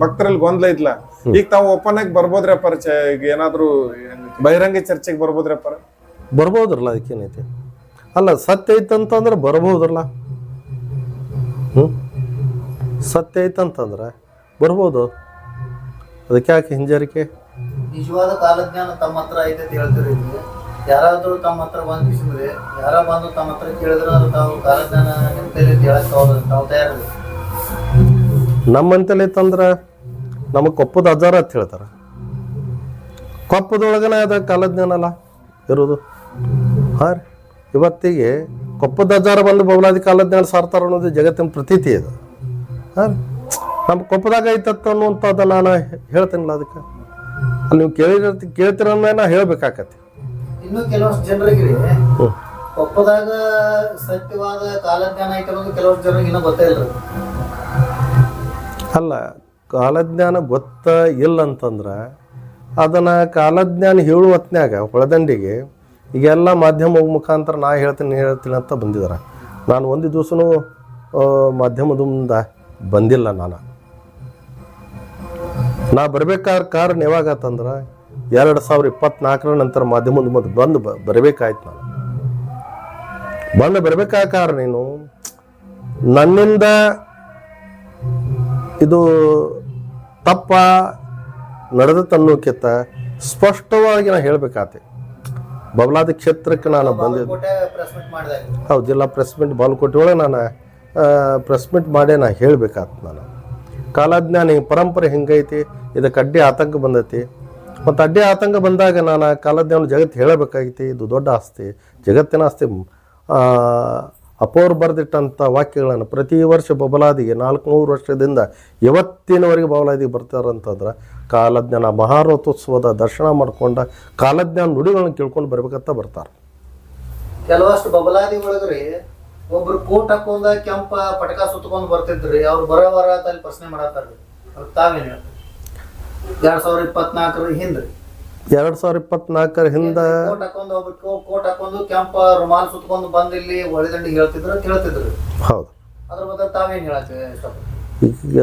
ಭಕ್ತರಲ್ಲಿ ಗೊಂದಲ ಐತ್ಲ, ಈಗ ತಾವು ಓಪನ್ ಆಗಿ ಬರ್ಬೋದ್ರಿ ಅಪ್ಪಾರ ಈಗ ಏನಾದ್ರು ಬಹಿರಂಗ ಚರ್ಚೆಗೆ ಬರ್ಬೋದ್ರಿ ಅಪ್ಪಾರ? ಬರ್ಬೋದ್ರಲ್ಲ, ಅದಕ್ಕೇನೈತಿ. ಅಲ್ಲ ಸತ್ಯ ಐತಂತಂದ್ರೆ ಬರ್ಬೋದ್ರಲ್ಲ. ಸತ್ಯ ಐತಂತಂದ್ರೆ ಬರ್ಬೋದು, ಅದಕ್ಕೆ ಯಾಕೆ ಹಿಂಜರಿಕೆ? ನಿಜವಾದ ಕಾಲಜ್ಞಾನ ತಮ್ಮ ಹತ್ರ ಐತೆ ಅಂತ ಹೇಳ್ತೀರಿ. ಯಾರಾದ್ರೂ ತಮ್ಮ ಹತ್ರ ಬಂದಿಸಿದ್ರೆ ಯಾರ ಬಂದು ತಮ್ಮ ಹತ್ರ ಕೇಳಿದ್ರೆ ಅದು ತಾವು ಕಾಲಜ್ಞಾನ ನಿಂತಲ್ಲಿ ಹೇಳಕ್ ತಾವು ತಯಾರಿಲ್ಲ. ನಮ್ಮಂತಲ್ಲಿ ಐತಂದ್ರೆ ನಮಗೆ ಕೊಪ್ಪದ ಅಜಾರ ಅಂತ ಹೇಳ್ತಾರೆ. ಕೊಪ್ಪದೊಳಗನೆ ಅದ ಕಾಲಜ್ಞಾನ ಅಲ್ಲ ಇರೋದು. ಹಾಂ ರೀ, ಇವತ್ತಿಗೆ ಕೊಪ್ಪದ ಅಜಾರ ಬಂದು ಬೌಲಾದಿ ಕಾಲಜ್ಞಾನ ಸಾರ್ತಾರ ಅನ್ನೋದು ಜಗತ್ತಿನ ಪ್ರತೀತಿ ಇದು. ಹಾಂ, ನಮ್ಮ ಕೊಪ್ಪದಾಗ ಐತತ್ತ ಅನ್ನುವಂಥದ್ದು ನಾನು ಹೇಳ್ತೇನಲ್ಲ, ಅದಕ್ಕೆ ಅಲ್ಲಿ ನೀವು ಕೇಳ್ತಿರ ನಾ ಹೇಳ್ಬೇಕಾಕತಿ. ಇನ್ನು ಕೆಲವಷ್ಟು ಜನರಿಗೆ ಕೊಪ್ಪದಾಗ ಸತ್ಯವಾದ ಕಾಲಜ್ಞಾನ ಐತೆ ಅನ್ನೋದು ಕೆಲವಷ್ಟು ಜನರಿಗೆ ಇನ್ನೂ ಗೊತ್ತೇ ಇಲ್ಲ. ಅಲ್ಲ, ಕಾಲಜ್ಞಾನ ಗೊತ್ತ ಇಲ್ಲ ಅಂತಂದ್ರೆ ಅದನ್ನು ಕಾಲಜ್ಞಾನ ಹೇಳುವ ಹೊತ್ನ್ಯಾಗ ಹೊಳದಂಡಿಗೆ ಈಗೆಲ್ಲ ಮಾಧ್ಯಮ ಮುಖಾಂತರ ನಾ ಹೇಳ್ತೀನಿ ಅಂತ ಬಂದಿದ್ದಾರೆ. ನಾನು ಒಂದು ದಿವಸನೂ ಮಾಧ್ಯಮದ ಮುಂದೆ ಬಂದಿಲ್ಲ. ನಾ ಬರ್ಬೇಕಾದ ಕಾರಣ ಯಾವಾಗತ್ತಂದ್ರೆ 2024 ನಂತರ ಮಾಧ್ಯಮದ ಮುಂದೆ ಬರಬೇಕಾಯ್ತು. ನಾನು ಬರಬೇಕಾದ ಕಾರಣ ಏನು, ನನ್ನಿಂದ ಇದು ತಪ್ಪ ನಡೆದನ್ನೋಕ್ಕಿಂತ ಸ್ಪಷ್ಟವಾಗಿ ನಾನು ಹೇಳಬೇಕಾತೆ. ಬಬಲಾದಿ ಕ್ಷೇತ್ರಕ್ಕೆ ನಾನು ಬಂದಿದ್ದೆ. ಹೌದು, ಜಿಲ್ಲಾ ಪ್ರೆಸ್ ಮೀಟ್ ಬಾಲ್ಕೋಟೆ ಒಳಗೆ ನಾನು ಪ್ರೆಸ್ ಮೀಟ್ ಮಾಡೇ ನಾ ಹೇಳಬೇಕಾತ. ನಾನು ಕಾಲಜ್ಞಾನ ಪರಂಪರೆ ಹಿಂಗೈತಿ, ಇದಕ್ಕೆ ಅಡ್ಡಿ ಆತಂಕ ಬಂದೈತಿ. ಮತ್ತು ಅಡ್ಡಿ ಆತಂಕ ಬಂದಾಗ ನಾನು ಕಾಲಜ್ಞಾನ ಜಗತ್ತು ಹೇಳಬೇಕಾಗೈತಿ. ಇದು ದೊಡ್ಡ ಆಸ್ತಿ, ಜಗತ್ತಿನ ಆಸ್ತಿ. ಅಪೋರ್ ಬರೆದಿಟ್ಟಂಥ ವಾಕ್ಯಗಳನ್ನು ಪ್ರತಿ ವರ್ಷ ಬಬಲಾದಿಗೆ 400 ವರ್ಷದಿಂದ ಇವತ್ತಿನವರೆಗೆ ಬಬಲಾದಿಗೆ ಬರ್ತಾರಂತಂದ್ರೆ ಕಾಲಜ್ಞಾನ ಮಹಾರಥೋತ್ಸವದ ದರ್ಶನ ಮಾಡ್ಕೊಂಡ ಕಾಲಜ್ಞಾನ ನುಡಿಗಳನ್ನ ಕೇಳ್ಕೊಂಡು ಬರ್ಬೇಕಂತ ಬರ್ತಾರೆ. ಕೆಲವಷ್ಟು ಬಬಲಾದಿ ಒಳಗ್ರಿ ಒಬ್ರು ಕೋಟ್ ಹಾಕೊಂಡ ಕೆಂಪ ಪಟಕ ಸುತ್ತಕೊಂಡು ಬರ್ತಿದ್ರಿ, ಅವ್ರು ಬರೋವರ ಅಲ್ಲಿ ಪ್ರಶ್ನೆ ಮಾಡತ್ತಾರ್ರಿ. ತಾವೇನು ಹೇಳ್ತೀರಿ? 2024 ಹಿಂದ್ರಿ, 2024 ಹಿಂದೆ ಕೋಟ್ ಹಾಕೊಂಡು ಒಬ್ರು ಕೋಟ್ ಹಾಕೊಂಡು ಕೆಂಪ ರುಮಾಲ್ ಸುತ್ತಕೊಂಡು ಬಂದು ಇಲ್ಲಿ ಒಳಿದಂಡಿಗೆ ಹೇಳ್ತಿದ್ರು. ಹೌದು, ಅದ್ರ ಬಗ್ಗೆ ತಾವೇನು ಹೇಳಕ್ಕೆ ಇಷ್ಟಪಡ್ತೀರಿ? ಈಗ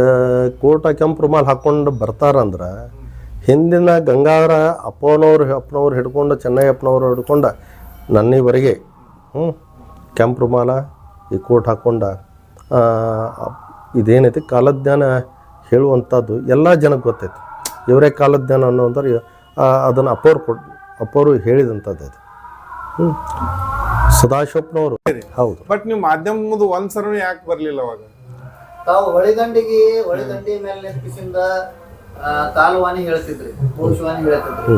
ಕೋಟ ಕೆಂಪು ರುಮಾಲ್ ಹಾಕೊಂಡು ಬರ್ತಾರಂದ್ರೆ ಹಿಂದಿನ ಗಂಗಾಧರ ಅಪ್ಪನವ್ರು ಹಿಡ್ಕೊಂಡು ಚೆನ್ನಯ್ಯಪ್ಪನವ್ರು ಹಿಡ್ಕೊಂಡು ನನ್ನಿವರೆಗೆ ಕೆಂಪು ರುಮಾಲ ಈ ಕೋಟ್ ಹಾಕ್ಕೊಂಡ ಇದೇನೈತಿ ಕಾಲಜ್ಞಾನ ಹೇಳುವಂಥದ್ದು ಎಲ್ಲ ಜನಕ್ಕೆ ಗೊತ್ತೈತಿ. ಇವರೇ ಕಾಲಜ್ಞಾನ ಅನ್ನೋಂದ್ರೆ ಅದನ್ನು ಅಪ್ಪವರು ಹೇಳಿದಂಥದ್ದು ಅದು. ಸದಾಶಿವಪ್ಪನವರು. ಹೌದು. ಬಟ್ ನೀವು ಮಾಧ್ಯಮದ ಒಂದ್ಸರನು ಯಾಕೆ ಬರ್ಲಿಲ್ಲ ಅವಾಗ? ತಾವು ಹೊಳಿದಂಡಿ ಮೇಲೆ ನೆನಪಿಸಿಂದ ಕಾಲುವಾಣಿ ಹೇಳ್ತಿದ್ರಿ, ಪುರುಷವಾಣಿ ಹೇಳ್ತಿದ್ರಿ.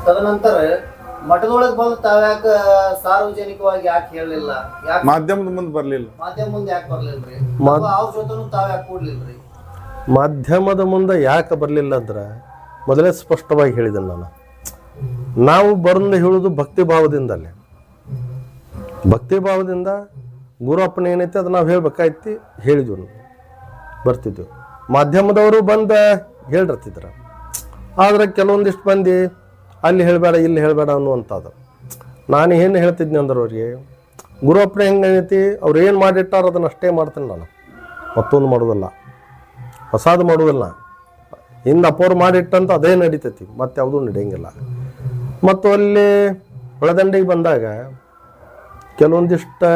ತದನಂತರ ಮಠದೊಳಗೆ ಬಂದು ತಾವ್ಯಾಕ ಸಾರ್ವಜನಿಕವಾಗಿ ಯಾಕೆ ಹೇಳಲಿಲ್ಲ? ಯಾಕೆ ಮಾಧ್ಯಮದ ಮುಂದೆ ಬರ್ಲಿಲ್ಲ? ಮಾಧ್ಯಮ ಮುಂದೆ ಯಾಕೆ ಬರ್ಲಿಲ್ರಿ? ಅವ್ರ ಜೊತೆನೂ ತಾವ್ ಯಾಕೆ ಕೂಡ್ಲಿಲ್ರಿ? ಮಾಧ್ಯಮದ ಮುಂದೆ ಯಾಕೆ ಬರಲಿಲ್ಲ ಅಂದ್ರೆ ಮೊದಲೇ ಸ್ಪಷ್ಟವಾಗಿ ಹೇಳಿದ್ದೇನೆ ನಾನು. ನಾವು ಬಂದು ಹೇಳೋದು ಭಕ್ತಿ ಭಾವದಿಂದಲೇ. ಭಕ್ತಿ ಭಾವದಿಂದ ಗುರುಪ್ಪನ ಏನೈತೆ ಅದು ನಾವು ಹೇಳ್ಬೇಕಾಯ್ತಿ, ಹೇಳಿದ್ವಿ, ಬರ್ತಿದ್ವಿ. ಮಾಧ್ಯಮದವರು ಬಂದು ಹೇಳಿರ್ತಿದ್ರು. ಆದರೆ ಕೆಲವೊಂದಿಷ್ಟು ಮಂದಿ ಅಲ್ಲಿ ಹೇಳಬೇಡ ಇಲ್ಲಿ ಹೇಳಬೇಡ ಅನ್ನುವಂಥದ್ದು. ನಾನು ಏನು ಹೇಳ್ತಿದ್ನಿ ಅಂದ್ರೆ ಅವ್ರಿಗೆ ಗುರುಪ್ಪನ ಹೆಂಗೈತಿ ಅವ್ರು ಏನು ಮಾಡಿಟ್ಟಾರ ಅದನ್ನು ಅಷ್ಟೇ ಮಾಡ್ತೀನಿ ನಾನು, ಮತ್ತೊಂದು ಮಾಡೋದಲ್ಲ, ಹೊಸಾದು ಮಾಡೋದಿಲ್ಲ. ಹಿಂದೆ ಅಪ್ಪವ್ರು ಮಾಡಿಟ್ಟಂತ ಅದೇ ನಡೀತೈತಿ, ಮತ್ತೆ ಯಾವುದೂ ನಡೆಯಂಗಿಲ್ಲ. ಮತ್ತು ಅಲ್ಲಿ ಹೊಳದಂಡಿಗೆ ಬಂದಾಗ ಕೆಲವೊಂದಿಷ್ಟು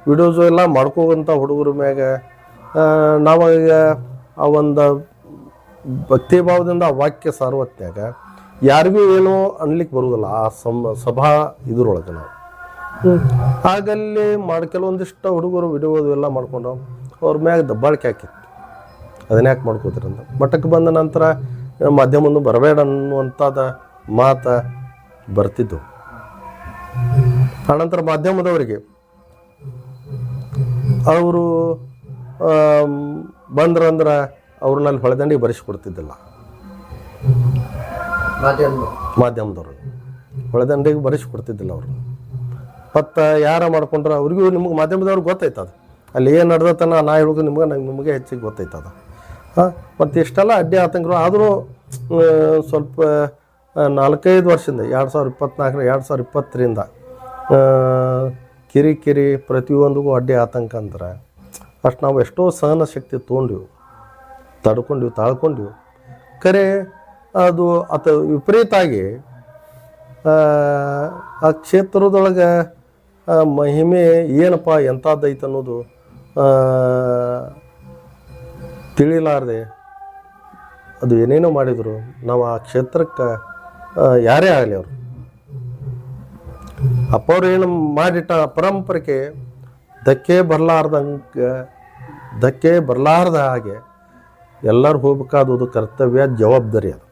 ವಿಡಿಯೋಸು ಎಲ್ಲ ಮಾಡ್ಕೋವಂಥ ಹುಡುಗರ ಮ್ಯಾಗ ನಾವಾಗ ಆ ಒಂದು ಭಕ್ತಿ ಭಾವದಿಂದ ಆ ವಾಕ್ಯ ಸಾರ್ವತ್ನ್ಯಾಗ ಯಾರಿಗೂ ಏನೋ ಅನ್ಲಿಕ್ಕೆ ಬರುವುದಿಲ್ಲ ಆ ಸಭಾ ಇದ್ರೊಳಗೆ. ನಾವು ಆಗಲ್ಲಿ ಕೆಲವೊಂದಿಷ್ಟು ಹುಡುಗರು ವಿಡಿಯೋ ಎಲ್ಲ ಮಾಡ್ಕೊಂಡು ಅವ್ರ ಮ್ಯಾಗ ದಬ್ಬಾಳಿಕೆ ಹಾಕಿತ್ತು. ಅದನ್ನ ಯಾಕೆ ಮಾಡ್ಕೋತೀರಂತ ಮಠಕ್ಕೆ ಬಂದ ನಂತರ ಮಾಧ್ಯಮವನ್ನು ಬರಬೇಡ ಅನ್ನುವಂಥದ್ದು ಮಾತು ಬರ್ತಿದ್ದು. ಆನಂತರ ಮಾಧ್ಯಮದವರಿಗೆ ಅವರು ಬಂದ್ರಂದ್ರೆ ಅವ್ರನ್ನಲ್ಲಿ ಹೊಳೆದಂಡಿಗೆ ಬರೆಸಿಕೊಡ್ತಿದ್ದಿಲ್ಲ. ಮಾಧ್ಯಮದವ್ರು ಹೊಳೆದಂಡಿಗೆ ಬರೆಸಿಕೊಡ್ತಿದ್ದಿಲ್ಲ ಅವರು. ಮತ್ತು ಯಾರ ಮಾಡ್ಕೊಂಡ್ರೆ ಅವ್ರಿಗೂ ನಿಮಗೆ ಮಾಧ್ಯಮದವ್ರಿಗೆ ಗೊತ್ತಾಯ್ತು ಅದು ಅಲ್ಲಿ ಏನು ನಡೆದತನ ನಾ ಹೇಳೋದು ನಿಮಗೆ ಹೆಚ್ಚಿಗೆ ಗೊತ್ತೈತದ. ಹಾಂ, ಮತ್ತು ಇಷ್ಟೆಲ್ಲ ಅಡ್ಡಿ ಆತಂಕರು ಆದರೂ ಸ್ವಲ್ಪ 4-5 ವರ್ಷದಿಂದ 2024 2020ರಿಂದ ಕಿರಿಕಿರಿ ಪ್ರತಿಯೊಂದಿಗೂ ಅಡ್ಡಿ ಆತಂಕ ಅಂದ್ರೆ ಅಷ್ಟು ನಾವು ಎಷ್ಟೋ ಸಹನ ಶಕ್ತಿ ತೊಗೊಂಡಿವು, ತಡ್ಕೊಂಡಿವು, ತಾಳ್ಕೊಂಡಿವು. ಖರೆ ಅದು ವಿಪರೀತ ಆಗಿ ಆ ಕ್ಷೇತ್ರದೊಳಗೆ ಮಹಿಮೆ ಏನಪ್ಪ ಎಂಥದ್ದೈತೆ ಅನ್ನೋದು ತಿಳಿಲಾರ್ದೆ ಅದು ಏನೇನೋ ಮಾಡಿದರು. ನಾವು ಆ ಕ್ಷೇತ್ರಕ್ಕೆ ಯಾರೇ ಆಗಲಿ ಅವರು ಅಪ್ಪವ್ರು ಏನು ಮಾಡಿಟ್ಟ ಪರಂಪರೆಗೆ ಧಕ್ಕೆ ಬರಲಾರ್ದ ಹಾಗೆ ಎಲ್ಲರೂ ಹೋಗ್ಬೇಕಾದದು ಕರ್ತವ್ಯ, ಜವಾಬ್ದಾರಿ. ಅದು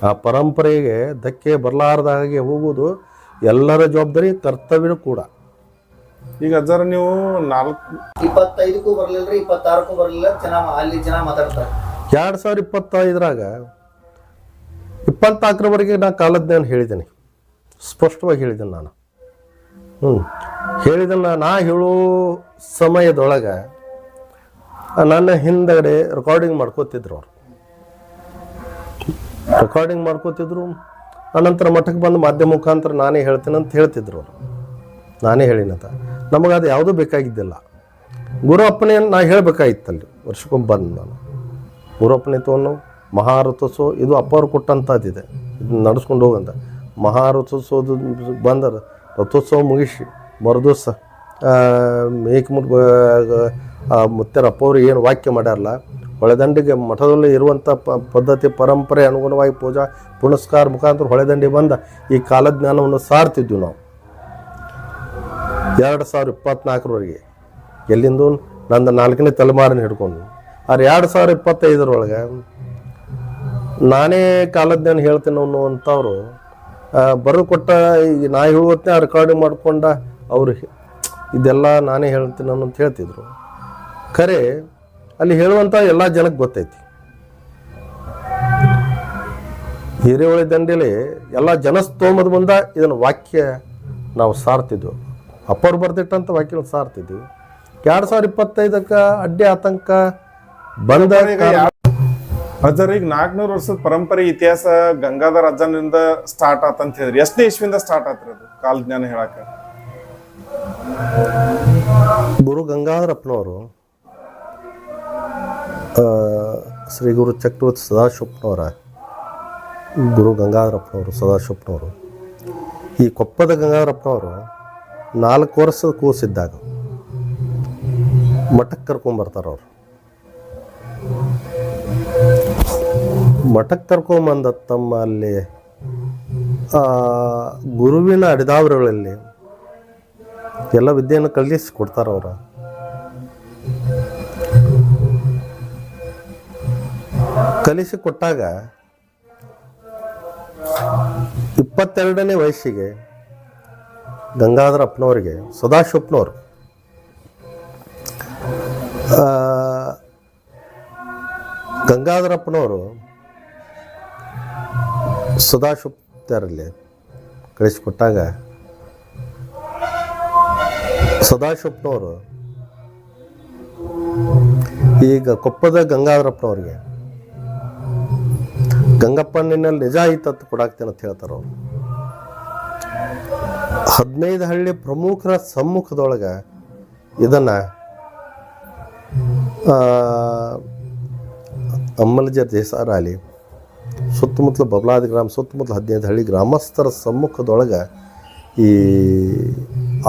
ಆ ಪರಂಪರೆಗೆ ಧಕ್ಕೆ ಬರಲಾರ್ದ ಹಾಗೆ ಹೋಗೋದು ಎಲ್ಲರ ಜವಾಬ್ದಾರಿ, ಕರ್ತವ್ಯ ಕೂಡ. ಈಗ ಅಜ್ಜಾರ ನೀವು 25ಕ್ಕೂ ಬರ್ಲಿಲ್ರಿ, 26ಕ್ಕೂ ಬರ್ಲಿಲ್ಲ, ಅಲ್ಲಿ ಜನ ಮಾತಾಡ್ತಾರೆ. 2025ರಾಗ 24ರವರೆಗೆ ನಾನು ಕಾಲಜ್ಞಾನ ಹೇಳಿದ್ದೀನಿ, ಸ್ಪಷ್ಟವಾಗಿ ಹೇಳಿದ್ದೀನಿ ನಾನು. ಹೇಳಿದ್ದನ್ನು ನಾ ಹೇಳೋ ಸಮಯದೊಳಗೆ ನನ್ನ ಹಿಂದಗಡೆ ರೆಕಾರ್ಡಿಂಗ್ ಮಾಡ್ಕೋತಿದ್ರು ಅವರು. ರೆಕಾರ್ಡಿಂಗ್ ಮಾಡ್ಕೋತಿದ್ರು. ಅನಂತರ ಮಠಕ್ಕೆ ಬಂದು ಮಾಧ್ಯಮ ಮುಖಾಂತರ ನಾನೇ ಹೇಳ್ತೀನಿ ಅಂತ ಹೇಳ್ತಿದ್ರು ಅವರು. ನಾನೇ ಹೇಳಿನಂತ ನಮಗೆ ಅದು ಯಾವುದೂ ಬೇಕಾಗಿದ್ದಿಲ್ಲ. ಗುರು ಅಪ್ಪಣೆಯನ್ನು ನಾ ಹೇಳಬೇಕಾಗಿತ್ತಲ್ಲಿ ವರ್ಷಕ್ಕೊಮ್ಮೆ ಬಂದು ನಾನು ಗುರು ಅಪ್ಪಣೆ ತೊಗೊಂಡು ಮಹಾರಥೋತ್ಸವ ಇದು ಅಪ್ಪವ್ರು ಕೊಟ್ಟಂಥದ್ದಿದೆ, ಇದನ್ನ ನಡೆಸ್ಕೊಂಡು ಹೋಗಂತ. ಮಹಾರಥೋತ್ಸವದ ಬಂದರೆ ರಥೋತ್ಸವ ಮುಗಿಸಿ ಮರುದಿವಸ ಮುತ್ತರ ಅಪ್ಪವ್ರು ಏನು ವಾಕ್ಯ ಮಾಡ್ಯಾರಲ್ಲ, ಹೊಳೆದಂಡಿಗೆ ಮಠದಲ್ಲಿ ಇರುವಂಥ ಪದ್ಧತಿ ಪರಂಪರೆ ಅನುಗುಣವಾಗಿ ಪೂಜಾ ಪುನಸ್ಕಾರ ಮುಖಾಂತರ ಹೊಳೆದಂಡಿಗೆ ಬಂದ ಈ ಕಾಲಜ್ಞಾನವನ್ನು ಸಾರ್ತಿದ್ವಿ ನಾವು 2024ರವರೆಗೆ. ಎಲ್ಲಿಂದು ನಂದು 4ನೇ ತಲೆಮಾರಿನ ಹಿಡ್ಕೊಂಡು. ಆದ್ರೆ 2025ರೊಳಗೆ ನಾನೇ ಕಾಲಜ್ಞಾನ ಹೇಳ್ತೀನಿ ಅನ್ನುವಂಥವ್ರು ಬರೆದು ಕೊಟ್ಟ ಈಗ ನಾ ಹೇಳುವತ್ತೇ ರೆಕಾರ್ಡಿಂಗ್ ಮಾಡ್ಕೊಂಡ ಅವರು ಇದೆಲ್ಲ ನಾನೇ ಹೇಳ್ತೀನಿ ಅನ್ನೋಂತ ಹೇಳ್ತಿದ್ರು. ಖರೆ ಅಲ್ಲಿ ಹೇಳುವಂಥ ಎಲ್ಲ ಜನಕ್ಕೆ ಗೊತ್ತೈತಿ. ಹಿರೇಹೊಳೆ ದಂಡೆಲಿ ಎಲ್ಲ ಜನಸ್ತೋಮದ ಮುಂದೆ ಇದನ್ನು ವಾಕ್ಯ ನಾವು ಸಾರ್ತಿದ್ವು, ಅಪ್ಪರು ಬರ್ದಿಟ್ಟಂಥ ವಾಕ್ಯ ಸಾರ್ತಿದ್ವಿ. 2025ಕ್ಕೆ ಅಡ್ಡಿ ಆತಂಕ ಬಂದ ಅಜ್ಜಾರ ಈಗ 400 ವರ್ಷದ ಪರಂಪರೆ ಇತಿಹಾಸ ಗಂಗಾಧರ ಅಜ್ಜನಿಂದ ಸ್ಟಾರ್ಟ್ ಆತಂತ ಹೇಳಿದ್ರಿ. ಎಷ್ಟನೇ ಇಸ್ವಿಯಿಂದ ಸ್ಟಾರ್ಟ್ ಆತ್ರಿ ಅದು ಕಾಲಜ್ಞಾನ ಹೇಳಕ? ಗುರು ಗಂಗಾಧರಪ್ಪನವರು ಶ್ರೀ ಗುರು ಚಕ್ರವರ್ತಿ ಸದಾಶಿವಪ್ಪನವರ ಗುರು ಗಂಗಾಧರಪ್ಪನವರು ಸದಾಶಿವಪ್ಪನವರು ಈ ಕೊಪ್ಪದ ಗಂಗಾಧರಪ್ಪನವರು 4 ವರ್ಷದ ಕೂಸಿದ್ದಾಗ ಮಠಕ್ಕೆ ಕರ್ಕೊಂಬರ್ತಾರವ್ರು. ಮಠಕ್ಕೆ ಕರ್ಕೊಂಬಂದ ತಮ್ಮ ಅಲ್ಲಿ ಗುರುವಿನ ಅಡಿದಾವರುಗಳಲ್ಲಿ ಎಲ್ಲ ವಿದ್ಯೆಯನ್ನು ಕಲಿಸಿ ಕೊಡ್ತಾರವ್ರ. ಕಲಿಸಿ ಕೊಟ್ಟಾಗ 22ನೇ ವಯಸ್ಸಿಗೆ ಗಂಗಾಧರಪ್ಪನವರಿಗೆ ಸದಾಶಿವಪ್ಪನವರು ಗಂಗಾಧರಪ್ಪನವರು ಸದಾಶಿವಪ್ಪರಲ್ಲಿ ಕಳಿಸಿಕೊಟ್ಟಾಗ ಸದಾಶಿವಪ್ಪನವರು ಈಗ ಕೊಪ್ಪದ ಗಂಗಾಧರಪ್ಪನವ್ರಿಗೆ ಗಂಗಪ್ಪನಿನಲ್ಲಿ ನಿಜ ಐತತ್ತು ಕೊಡಾಕ್ತೇನೆ ಅಂತ ಹೇಳ್ತಾರೆ ಅವರು. 15 ಹಳ್ಳಿ ಪ್ರಮುಖರ ಸಮ್ಮುಖದೊಳಗೆ ಇದನ್ನು ಅಮ್ಮಲಜರ್ ದೇಸಾರಾಲಿ ಸುತ್ತಮುತ್ತಲು ಬಬಲಾದಿ ಗ್ರಾಮ ಸುತ್ತಮುತ್ತಲು 15 ಹಳ್ಳಿ ಗ್ರಾಮಸ್ಥರ ಸಮ್ಮುಖದೊಳಗೆ ಈ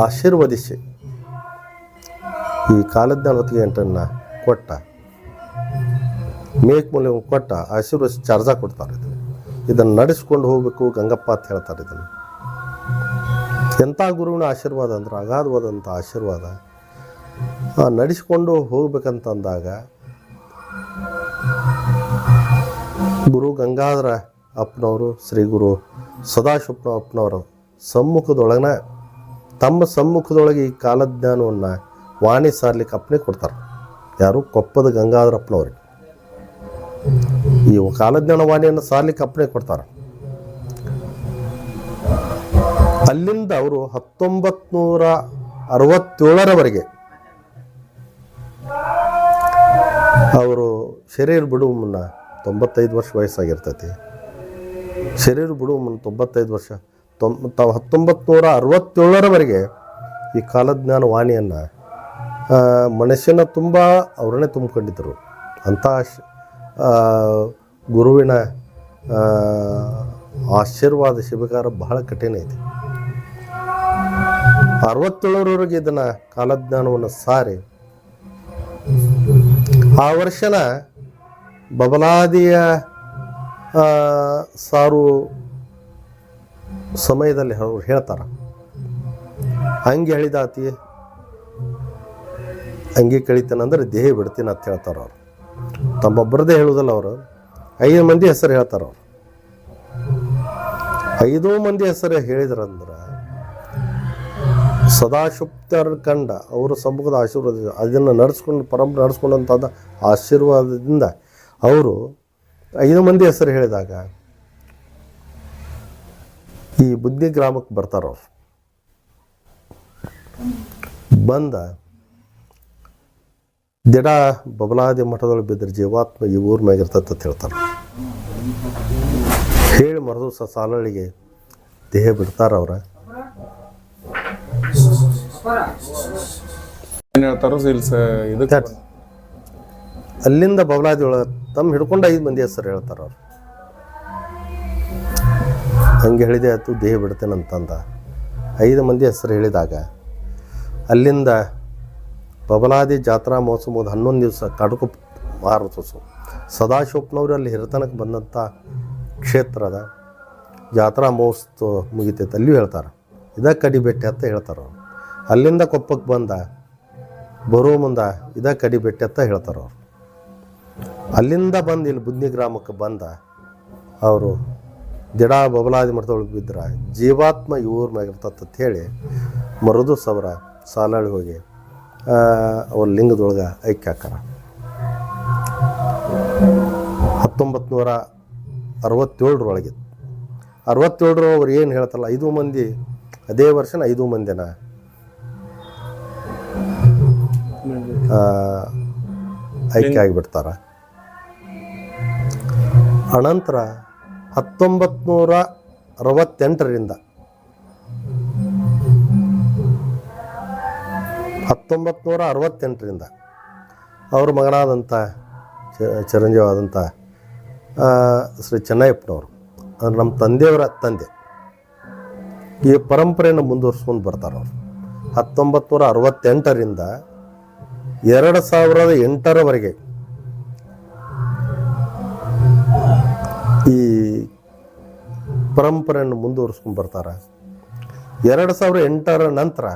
ಆಶೀರ್ವದಿಸಿ ಈ ಕಾಲಜ್ಞಾನ ಹೊತ್ತಿಗೆ ಎಂಟನ್ನು ಕೊಟ್ಟ ಮೇಲ್ಮೂಲ್ಯ ಕೊಟ್ಟ ಆಶೀರ್ವದಿಸಿ ಚಾರ್ಜ ಕೊಡ್ತಾರೆ. ಇದನ್ನು ನಡೆಸ್ಕೊಂಡು ಹೋಗಬೇಕು ಗಂಗಪ್ಪ ಅಂತ ಹೇಳ್ತಾರೆ. ಇದನ್ನು ಎಂಥ ಗುರುವಿನ ಆಶೀರ್ವಾದ ಅಂದ್ರೆ ಅಗಾಧವಾದಂಥ ಆಶೀರ್ವಾದ. ನಡೆಸ್ಕೊಂಡು ಹೋಗ್ಬೇಕಂತಂದಾಗ ಗುರು ಗಂಗಾಧರ ಅಪ್ಪನವರು ಶ್ರೀ ಗುರು ಸದಾಶಿವಪ್ಪ ಅಪ್ಪನವರ ಸಮ್ಮುಖದೊಳಗನ ತಮ್ಮ ಸಮ್ಮುಖದೊಳಗೆ ಈ ಕಾಲಜ್ಞಾನವನ್ನು ವಾಣಿ ಸಾರ್ಲಿಕ್ಕೆ ಅಪ್ಪನೇ ಕೊಡ್ತಾರೆ. ಯಾರು? ಕೊಪ್ಪದ ಗಂಗಾಧರಪ್ಪನವ್ರಿಗೆ ಈ ಕಾಲಜ್ಞಾನ ವಾಣಿಯನ್ನು ಸಾರ್ಲಿಕ್ಕೆ ಅಪ್ಪನೇ ಕೊಡ್ತಾರೆ. ಅಲ್ಲಿಂದ ಅವರು 1967ರವರೆಗೆ ಅವರು ಶರೀರ ಬಿಡುವ ಮುನ್ನ 95 ವರ್ಷ ವಯಸ್ಸಾಗಿರ್ತೈತಿ. ಶರೀರ ಬಿಡುವ ಮುನ್ನ 95 ವರ್ಷ 1967ರವರೆಗೆ ಈ ಕಾಲಜ್ಞಾನ ವಾಣಿಯನ್ನು ಮನುಷ್ಯನ ತುಂಬ ಅವರನ್ನೇ ತುಂಬಿಕೊಂಡಿದ್ದರು. ಅಂಥ ಗುರುವಿನ ಆಶೀರ್ವಾದ ಶಿಬಿಕಾರ ಬಹಳ ಕಠಿಣ ಇದೆ. 67ರವರೆಗೆ ಇದನ್ನು ಕಾಲಜ್ಞಾನವನ್ನು ಸಾರಿ ಆ ವರ್ಷನ ಬಬಲಾದಿಯ ಸಾರು ಸಮಯದಲ್ಲಿ ಅವ್ರು ಹೇಳ್ತಾರೆ, ಹಂಗೆ ಹೇಳಿದಾತಿ ಹಂಗೆ ಕಳಿತಾನಂದ್ರೆ ದೇಹ ಬಿಡ್ತೀನಿ ಅಂತ ಹೇಳ್ತಾರೆ ಅವರು. ತಮ್ಮೊಬ್ಬರದೇ ಹೇಳುವುದಲ್ಲ, ಅವರು 5 ಮಂದಿ ಹೆಸರು ಹೇಳ್ತಾರೆ. ಅವರು 5 ಮಂದಿ ಹೆಸರು ಹೇಳಿದ್ರಂದ್ರೆ ಸದಾಶುಪ್ತರ ಕಂಡ ಅವರ ಸಮ್ಮುಖದ ಆಶೀರ್ವಾದ ಅದನ್ನು ನಡೆಸ್ಕೊಂಡು ಪರಂಪರೆ ನಡೆಸ್ಕೊಂಡಂಥದ್ದು ಆಶೀರ್ವಾದದಿಂದ ಅವರು 5 ಮಂದಿ ಹೆಸರು ಹೇಳಿದಾಗ ಈ ಬುದ್ಧಿ ಗ್ರಾಮಕ್ಕೆ ಬರ್ತಾರವ್ರು. ಬಂದ ದಿಡ ಬಬಲಾದಿ ಮಠದೊಳಗೆ ಬಿದ್ದರೆ ಜೀವಾತ್ಮ ಈ ಊರ ಮ್ಯಾಗಿರ್ತೈತೆ ಅಂತ ಹೇಳ್ತಾರೆ. ಹೇಳಿ ಮರದಿವಸ ಸಾಲಳಿಗೆ ದೇಹ ಬಿಡ್ತಾರ ಅವ್ರ. ಏನು ಹೇಳ್ತಾರೋ ಇದಕ್ಕೆ ಅಲ್ಲಿಂದ ಬಬಲಾದಿ ಒಳಗೆ ತಮ್ಮ ಹಿಡ್ಕೊಂಡು 5 ಮಂದಿ ಹೆಸರು ಹೇಳ್ತಾರೆ ಅವ್ರು. ಹಂಗೆ ಹೇಳಿದೆ ಆಯ್ತು ದೇಹ ಬಿಡ್ತೇನಂತಂದ 5 ಮಂದಿ ಹೆಸರು ಹೇಳಿದಾಗ ಅಲ್ಲಿಂದ ಬಬಲಾದಿ ಜಾತ್ರಾ ಮಹೋತ್ಸವ 11 ದಿವಸ ಕಡಕು ಮಾರೋತ್ಸವ ಸದಾಶಿವಪ್ಪನವ್ರು ಅಲ್ಲಿ ಹಿರತನಕ್ಕೆ ಬಂದಂಥ ಕ್ಷೇತ್ರದ ಜಾತ್ರಾ ಮಹೋತ್ಸವ ಮುಗಿತೈತೆ ಅಲ್ಲಿಯೂ ಹೇಳ್ತಾರೆ. ಇದಕ್ಕೆ ಕಡಿಬೆಟ್ಟೆ ಅಂತ ಹೇಳ್ತಾರೆ ಅವರು. ಅಲ್ಲಿಂದ ಕೊಪ್ಪಕ್ಕೆ ಬಂದ ಬರೋ ಮುಂದೆ ಇದಕ್ಕೆ ಕಡಿಬೆಟ್ಟೆ ಅಂತ ಹೇಳ್ತಾರೆ ಅವರು. ಅಲ್ಲಿಂದ ಬಂದು ಇಲ್ಲಿ ಬುದ್ಧಿ ಗ್ರಾಮಕ್ಕೆ ಬಂದ ಅವರು ದಿಡ ಬಬಲಾದಿ ಮಠದೊಳಗೆ ಬಿದ್ದರೆ ಜೀವಾತ್ಮ ಇವ್ರ ಮ್ಯಾಗಿರ್ತಂತ ಹೇಳಿ ಮರುದು ಸವರ ಸಾಲಾಳಿ ಹೋಗಿ ಅವ್ರ ಲಿಂಗದೊಳಗೆ ಐಕ್ಯ ಹಾಕಾರ. 1967ರೊಳಗೆ 67 ಅವ್ರು ಏನು ಹೇಳ್ತಾರಲ್ಲ 5 ಮಂದಿ ಅದೇ ವರ್ಷನ 5 ಮಂದಿನ ಐಕ್ಯ ಆಗಿಬಿಡ್ತಾರೆ. ಅನಂತರ 1968ರಿಂದ 1968ರಿಂದ ಅವ್ರ ಮಗನಾದಂಥ ಚಿರಂಜೀವಾದಂಥ ಶ್ರೀ ಚೆನ್ನಯ್ಯಪ್ಪನವರು ಅಂದ್ರೆ ನಮ್ಮ ತಂದೆಯವರ ತಂದೆ ಈ ಪರಂಪರೆಯನ್ನು ಮುಂದುವರ್ಸ್ಕೊಂಡು ಬರ್ತಾರೆ ಅವರು. 1968ರಿಂದ 2008ರವರೆಗೆ ಈ ಪರಂಪರೆಯನ್ನು ಮುಂದುವರ್ಸ್ಕೊಂಡು ಬರ್ತಾರೆ. 2008ರ ನಂತರ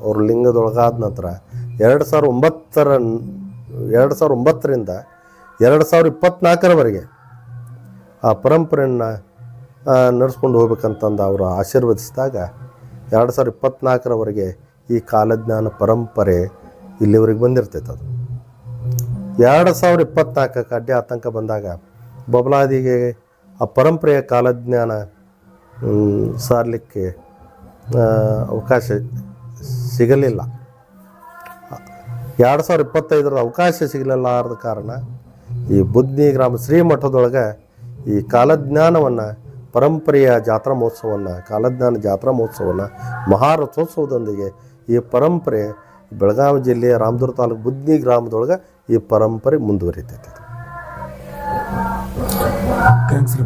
ಅವ್ರ ಲಿಂಗದೊಳಗಾದ ನಂತರ 2009ರಿಂದ 2024ರವರೆಗೆ ಆ ಪರಂಪರೆಯನ್ನು ನಡೆಸ್ಕೊಂಡು ಹೋಗ್ಬೇಕಂತಂದು ಅವರು ಆಶೀರ್ವದಿಸಿದಾಗ 2024ರವರೆಗೆ ಈ ಕಾಲಜ್ಞಾನ ಪರಂಪರೆ ಇಲ್ಲಿವರೆಗೆ ಬಂದಿರ್ತೈತೆ. ಅದು 2024ಕ್ಕೆ ಅಡ್ಡಿ ಆತಂಕ ಬಂದಾಗ ಬಬಲಾದಿಗೆ ಆ ಪರಂಪರೆಯ ಕಾಲಜ್ಞಾನ ಸಾರಲಿಕ್ಕೆ ಅವಕಾಶ ಸಿಗಲಿಲ್ಲ. 2025ರ ಅವಕಾಶ ಸಿಗಲಿಲ್ಲಾರದ ಕಾರಣ ಈ ಬುದ್ಧಿ ಗ್ರಾಮ ಶ್ರೀಮಠದೊಳಗೆ ಈ ಕಾಲಜ್ಞಾನವನ್ನು ಪರಂಪರೆಯ ಜಾತ್ರಾ ಮಹೋತ್ಸವವನ್ನು ಕಾಲಜ್ಞಾನ ಜಾತ್ರಾ ಮಹೋತ್ಸವವನ್ನು ಮಹಾರಥೋತ್ಸವದೊಂದಿಗೆ ಈ ಪರಂಪರೆ ಬೆಳಗಾವಿ ಜಿಲ್ಲೆಯ ರಾಮದುರ್ಗ ತಾಲೂಕು ಬುದ್ಧಿ ಗ್ರಾಮದೊಳಗೆ ಈ ಪರಂಪರೆ ಮುಂದುವರಿತೈತೆ. ಥ್ಯಾಂಕ್ಸ್ ರೀ.